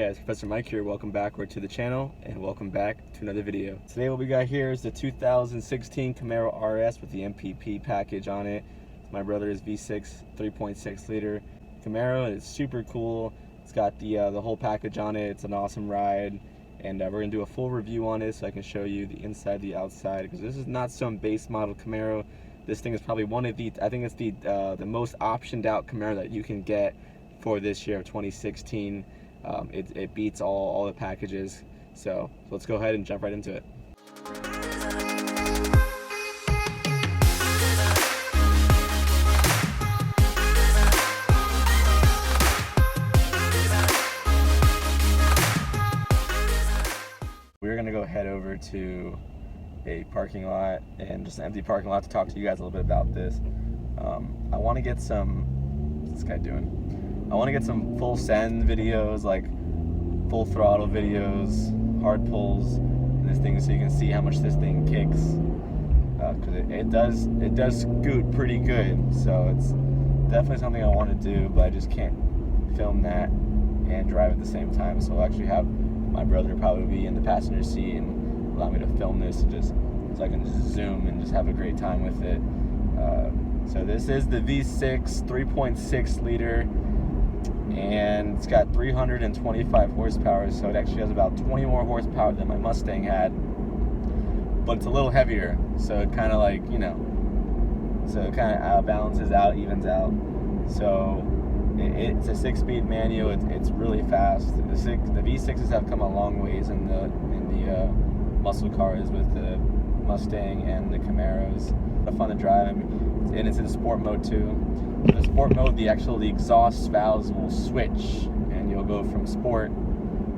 guys, Professor Mike here. Welcome back to the channel and welcome back to another video. Today what we got here is the 2016 Camaro RS with the NPP package on it. It's my brother's V6 3.6 liter Camaro, and it's super cool. It's got the whole package on it. It's an awesome ride, and we're gonna do a full review on it so I can show you the inside, the outside, because this is not some base model Camaro. This thing is probably one of the, I think it's the most optioned out Camaro that you can get for this year of 2016. It beats all the packages. So let's go ahead and jump right into it. We're gonna go head over to a parking lot, and just an empty parking lot, to talk to you guys a little bit about this. I want to get some, what's this guy doing? I want to get some full send videos, like full throttle videos, hard pulls, and this thing, so you can see how much this thing kicks. Because it does scoot pretty good, so it's definitely something I want to do, but I just can't film that and drive at the same time. So I'll actually have my brother probably be in the passenger seat and allow me to film this, just so I can just zoom and just have a great time with it. So this is the V6 3.6 liter. And it's got 325 horsepower, so it actually has about 20 more horsepower than my Mustang had, but it's a little heavier, so it kind of, like, you know, so it kind of balances out, evens out. So it's a 6-speed manual. It's really fast. The V6s have come a long ways in the muscle cars with the Mustang and the Camaros. It's fun to drive, and it's in sport mode too. In the sport mode, the exhaust valves will switch, and you'll go from sport,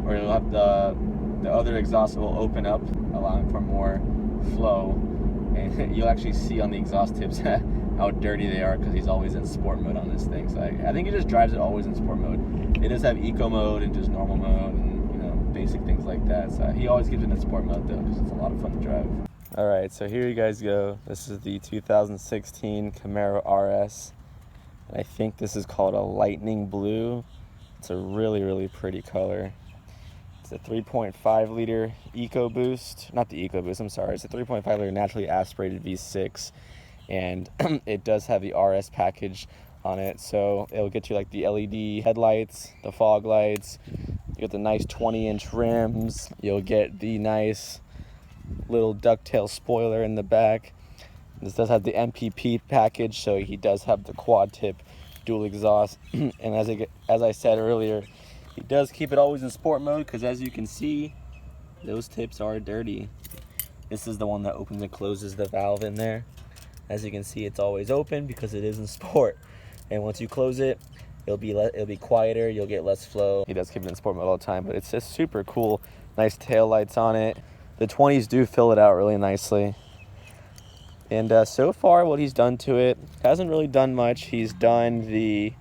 or you'll have the other exhaust will open up, allowing for more flow, and you'll actually see on the exhaust tips how dirty they are, because he's always in sport mode on this thing. So I think he just drives it always in sport mode. It does have eco mode and just normal mode, and, you know, basic things like that. So he always keeps it in sport mode though, because it's a lot of fun to drive. All right, so here you guys go. This is the 2016 Camaro RS. I think this is called a lightning blue. It's a really, really pretty color. It's a 3.5 liter EcoBoost. Not the EcoBoost, I'm sorry. It's a 3.5 liter naturally aspirated V6. And it does have the RS package on it. So it'll get you like the LED headlights, the fog lights. You get the nice 20-inch rims. You'll get the nice little ducktail spoiler in the back. This does have the NPP package, so he does have the quad tip dual exhaust. And as I said earlier, he does keep it always in sport mode, because as you can see, those tips are dirty. This is the one that opens and closes the valve in there. As you can see, it's always open because it is in sport. And once you close it, it'll be quieter. You'll get less flow. He does keep it in sport mode all the time, but it's just super cool. Nice tail lights on it. The 20s do fill it out really nicely. And so far, what he's done to it hasn't really done much. He's done the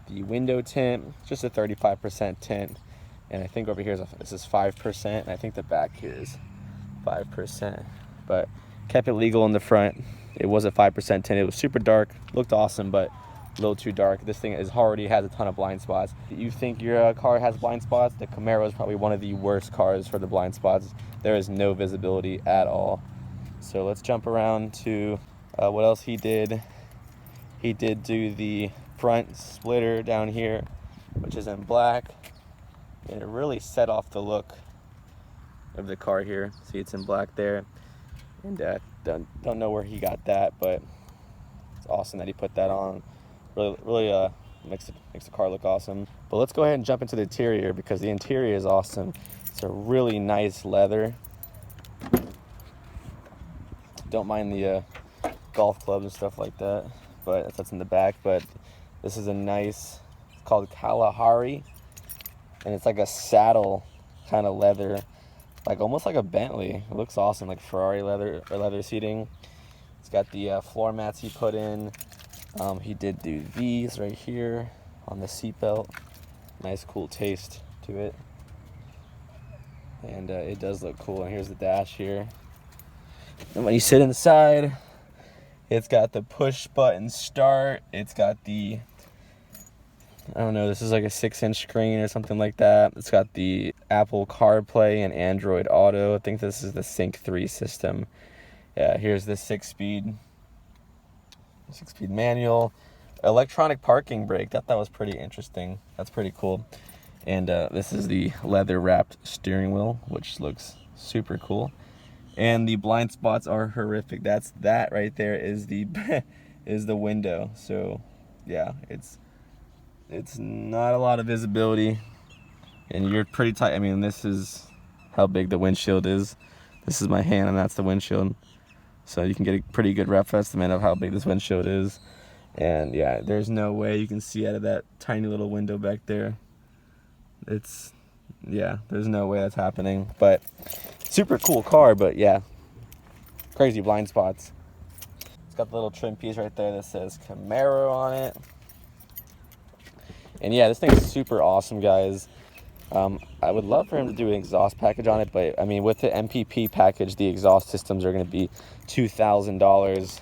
window tint, just a 35% tint, and I think over here this is 5%, and I think the back here is 5%. But kept it legal in the front. It was a 5% tint. It was super dark, looked awesome, but a little too dark. This thing already has a ton of blind spots. You think your car has blind spots? The Camaro is probably one of the worst cars for the blind spots. There is no visibility at all. So let's jump around to what else he did. He did do the front splitter down here, which is in black, and it really set off the look of the car here. See, it's in black there, and don't know where he got that, but it's awesome that he put that on. Really makes the car look awesome. But let's go ahead and jump into the interior, because the interior is awesome. It's a really nice leather. Don't mind the golf clubs and stuff like that, but that's in the back. But this is a nice, it's called Kalahari, and it's like a saddle kind of leather, like almost like a Bentley. It looks awesome, like Ferrari leather or leather seating. It's got the floor mats he put in. He did do these right here on the seatbelt. Nice, cool taste to it, and it does look cool. And here's the dash here. And when you sit inside, it's got the push button start. It's got the I don't know, this is like a 6-inch screen or something like that. It's got the Apple CarPlay and Android Auto. I think this is the Sync 3 system. Yeah, here's the 6-speed manual. Electronic parking brake. That was pretty interesting. That's pretty cool. And this is the leather wrapped steering wheel, which looks super cool. And the blind spots are horrific. That right there is the is the window. So yeah, it's not a lot of visibility, and you're pretty tight. I mean, this is how big the windshield is. This is my hand, and that's the windshield. So you can get a pretty good rough estimate of how big this windshield is. And yeah, there's no way you can see out of that tiny little window back there. Yeah, there's no way that's happening. But super cool car, but yeah, crazy blind spots. It's got the little trim piece right there that says Camaro on it. And yeah, this thing is super awesome, guys. I would love for him to do an exhaust package on it, but I mean, with the NPP package, the exhaust systems are going to be $2,000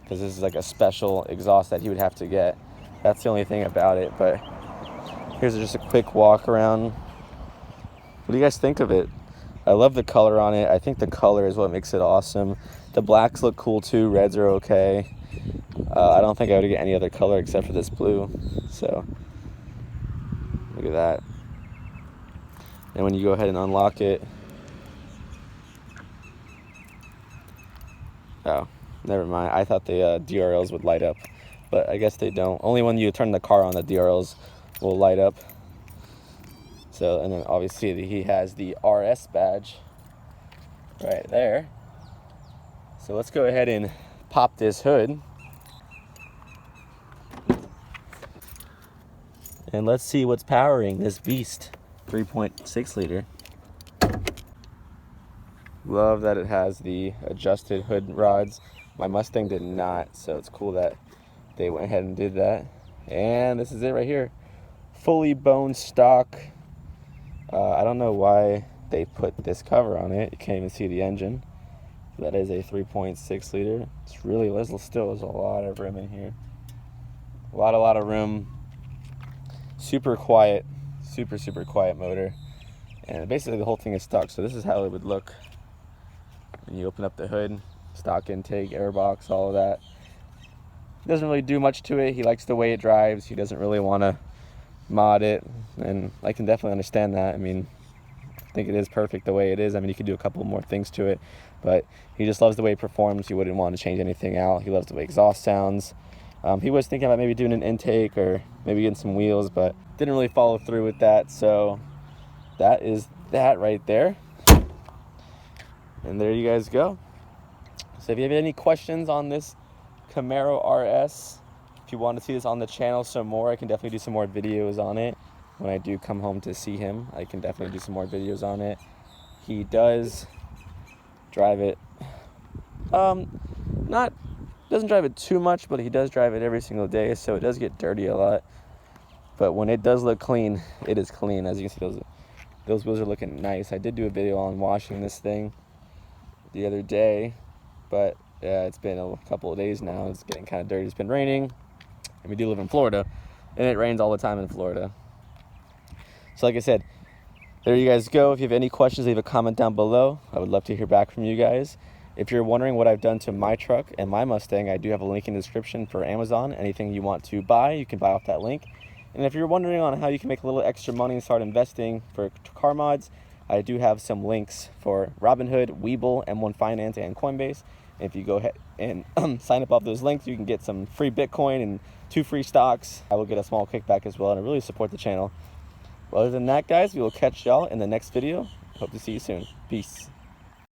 because this is like a special exhaust that he would have to get. That's the only thing about it. But here's just a quick walk around. What do you guys think of it? I love the color on it. I think the color is what makes it awesome. The blacks look cool too. Reds are okay. I don't think I would get any other color except for this blue. So look at that. And when you go ahead and unlock it, oh, never mind. I thought the DRLs would light up, but I guess they don't. Only when you turn the car on, the DRLs will light up. So, and then obviously he has the RS badge right there. So let's go ahead and pop this hood. And let's see what's powering this beast. 3.6 liter. Love that it has the adjusted hood rods. My Mustang did not, so it's cool that they went ahead and did that. And this is it right here. Fully bone stock. I don't know why they put this cover on it. You can't even see the engine. That is a 3.6 liter. It's really, there's a lot of room in here. A lot of room. Super quiet. Super quiet motor. And basically the whole thing is stock. So this is how it would look when you open up the hood. Stock intake, airbox, all of that. Doesn't really do much to it. He likes the way it drives. He doesn't really want to mod it, and I can definitely understand that. I mean, I think it is perfect the way it is. I mean, you could do a couple more things to it, but he just loves the way it performs. He wouldn't want to change anything out. He loves the way exhaust sounds. He was thinking about maybe doing an intake or maybe getting some wheels, but didn't really follow through with that. So that is that right there. And there you guys go. So if you have any questions on this Camaro RS, if you want to see this on the channel some more, I can definitely do some more videos on it. When I do come home to see him, I can definitely do some more videos on it. He does drive it, doesn't drive it too much, but he does drive it every single day, so it does get dirty a lot. But when it does look clean, it is clean. As you can see, those wheels are looking nice. I did do a video on washing this thing the other day, but yeah, it's been a couple of days now. It's getting kind of dirty. It's been raining. And we do live in Florida, and it rains all the time in Florida. So like I said, there you guys go. If you have any questions, leave a comment down below. I would love to hear back from you guys. If you're wondering what I've done to my truck and my Mustang, I do have a link in the description for Amazon. Anything you want to buy, you can buy off that link. And if you're wondering on how you can make a little extra money and start investing for car mods, I do have some links for Robinhood, Webull, M1 Finance, and Coinbase. If you go ahead and sign up off those links, you can get some free Bitcoin and 2 free stocks. I will get a small kickback as well, and I really support the channel. Well, other than that, guys, we will catch y'all in the next video. Hope to see you soon. Peace.